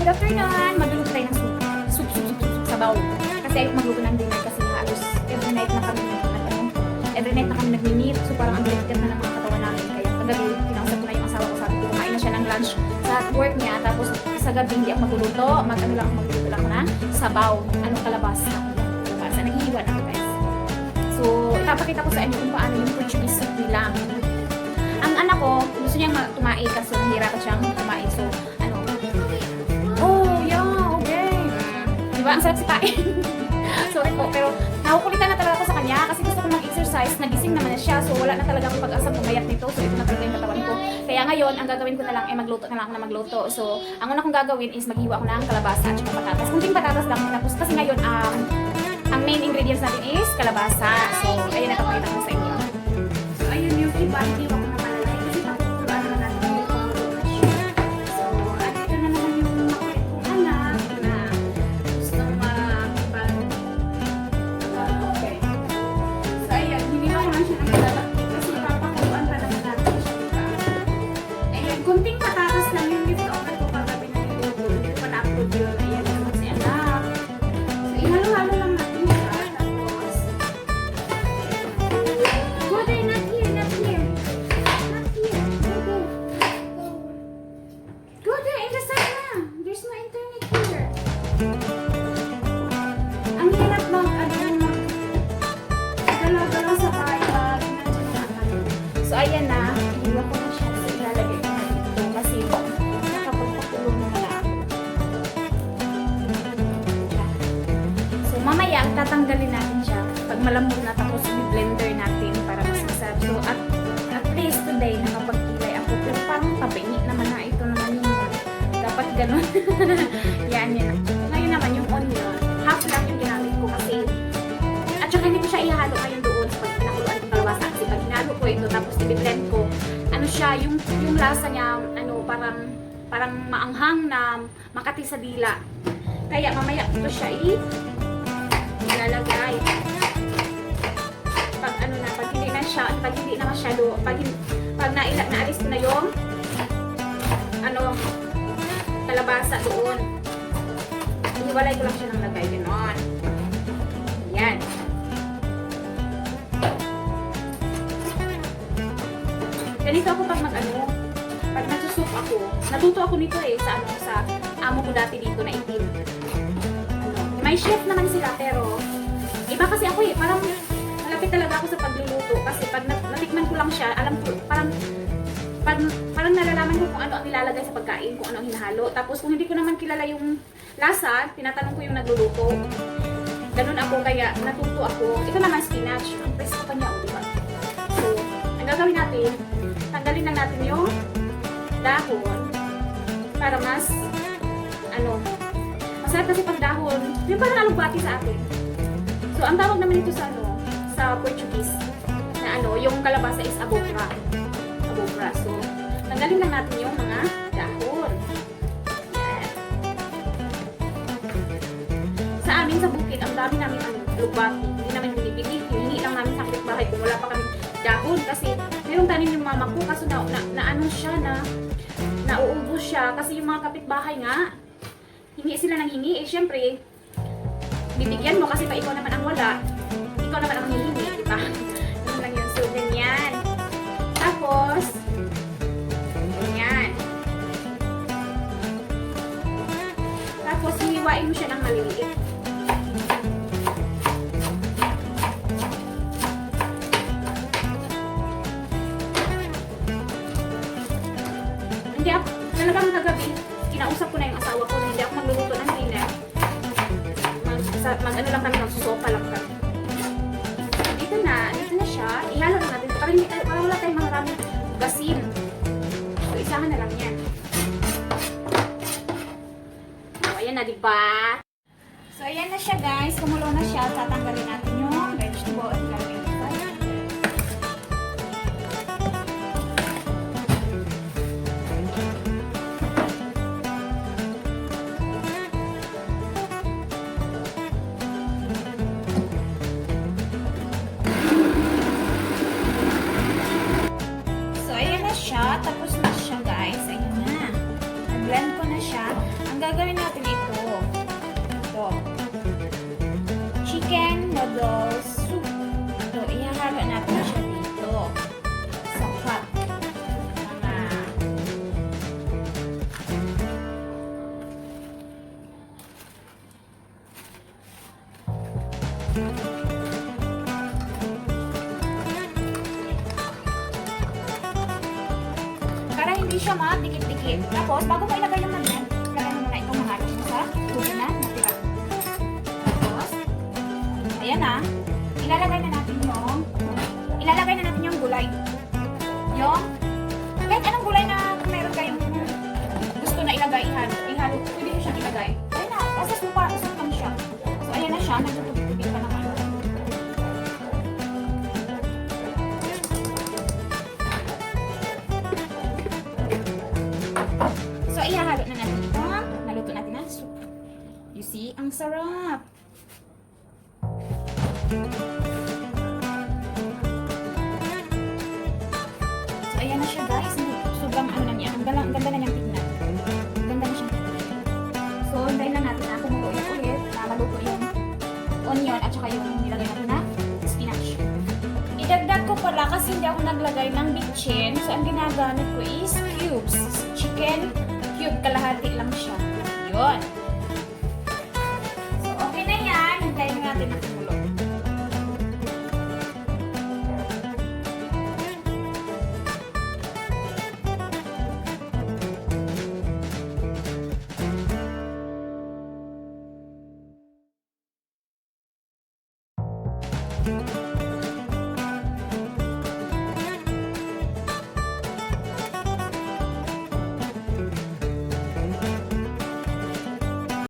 Good afternoon! Magluluto tayo ng soup sa bowl. Kasi ayaw magluto ng dinner kasi halos every night na kami nag-meet. So parang ang bigat na ng mga katawan namin. Kaya kagabi, kinausap ko na yung asawa ko. Sabi ko, kumain na siya ng lunch sa work niya. Tapos sa gabi, hindi ako magluluto. Magluluto lang ako na sabaw. Anong kalabasa? Kalabasa. Naghihiwa na ako, guys. So, ipapakita ko sa inyo kung paano yung Portuguese soup nila. Ang anak ko, gusto niyang tumae kasi nahihirapan siyang tumae. So, oh, yeah, okay. Diba? Ang sarap sipain. Sorry po, pero nakukulitan na talaga ako sa kanya kasi gusto ko mag-exercise. Nagising naman na siya, so wala na talaga akong pag-asa pumayat nito. So, ito na talaga yung katawan ko. Kaya ngayon, ang gagawin ko na lang ay magluto na lang ako na magluto. So, ang una kong gagawin is maghiwa ko ng kalabasa at saka patatas. Kunting patatas lang. Tapos kasi ngayon, ang main ingredients natin is kalabasa. So, ayun na papakita ko sa inyo. So, ayun yung iba. Hiwa ko na malalay kasi papupulaan na natin yung pangluto na siya. So, at ito na naman yung makulit kong anak na gustong makipag. Okay. So, ayun. Hiniwa ko lang siya ng malalaki kasi papakulaan pa naman natin siya. Ayun. Kunting patatas lang yung gift over ko kagabi na niluto. Hindi ko pa na-upload yun. Ayan naman si anak. So, ihalo-halo lang natin siya. Tapos, good day, not here, not here. Not here. Go there, in the side na. There's no internet here. Ang hirap dala-dala sa bahay pag nandiyan na ako. So, ayan na. Iiwan ko na siya. So, ilalagay ko na dito kasi nakapagpatulog na na ako. So, mamaya, tatanggalin natin siya. Pag malambot na, tapos i-blender natin para mas masarap. So, at least today, nakapagkilay ako. Pero parang pabingi naman na ito naman yung dapat ganun. Yan. Ngayon naman, yung onion, half lang yung ginamit ko kasi at saka hindi ko siya ihalo ngayon doon sa pag pinakuluan ng kalabasa. Kasi pag hinalo ko ito, tapos i-blend ko, ano siya, yung lasa niya, ano, parang maanghang na makati sa dila. Kaya mamaya ito siya ilalagay. Pag ano na, pag hindi na masyado, pag naalis ko na yung ano, kalabasa doon. Iwalay ko lang siya ng lagay, gano'n. Yan. Ganito ako pag pag nagsusup ako, natuto ako nito sa amo ko dati dito na itim. May chef naman sila pero iba kasi ako parang malapit talaga ako sa pagluluto kasi pag natikman ko lang siya, alam ko, parang nalalaman ko kung ano ang nilalagay sa pagkain, kung ano ang hinahalo. Tapos kung hindi ko naman kilala yung lasa, tinatanong ko yung nagluluto. Ganun ako, kaya natuto ako. Ito naman spinach, ang presko pa niya, diba? So, ang gagawin natin, tanggalin lang natin yung dahon para mas masarap kasi pag dahon, yung parang alugbati sa atin. So, ang tawag naman ito sa Portuguese na yung kalabasa is abobra. So, tanggalin lang natin yung mga dahon. Yan. Sa amin sa bukid, ang dami namin alugbati. Hindi namin binibili. Hihingi lang namin sa kapitbahay kung wala pa kami dahon kasi mayroong tanim yung mama ko kaso nauubos siya kasi yung mga kapitbahay nga hingi sila ng hingi. Syempre, bibigyan mo kasi pa ikaw naman ang wala. Ikaw naman ang hihingi, di ba? Yun lang yun. So, ganyan. Tapos, ganyan. Tapos, hihiwain mo siya ng maliliit. Hindi ako, talagang kagabi, kinausap ko na yung asawa ko na hindi ako magluluto ng dinner. Mag-ano lang kami, magsusopa lang kami. Dito na siya. Ihalo na natin. Para wala tayong maraming gasin. So, isahan na lang yan. So, ayan na, diba? So, ayan na siya, guys. Kumulo na siya. Tatanggalin natin yung vegetable at lalagay natin. Tapos na siya, guys. Ayun na. Nag-blend ko na siya. gagawin natin ito. Ito. Chicken noodles soup. Ito, ihahalo natin siya dito. Sa pot. Para hindi siya madikit-dikit. Tapos, bago mo ilagay yung magnet, ilagay mo muna itong mga ito sa tubig na natira. Tapos, ayan na. Ilalagay na natin yung gulay. Yung, kahit anong gulay na kung meron kayong gusto na ilagay, ihalo. Pwede nyo siyang ilagay. Ayan na, kasi supa siya. So, ayan na siya. Nagtutubig pa naman. So, ihahalo na natin ito. Naluto natin na soup. You see? Ang sarap! So, ayan na siya guys. Sobrang ano na niya. Ang ganda na niyang tignan. Ang ganda na siyang tignan. So, hintayin lang natin na kumulo yung ulit. Na maluto yung onion at saka yung nilagay natin na spinach. Idagdag ko pala kasi hindi ako naglagay ng bitchin. So, ang ginagamit ko is cubes. Chicken cube. Kalahati lang siya. Yun. So, okay na yan. Hintayin natin na kumulo.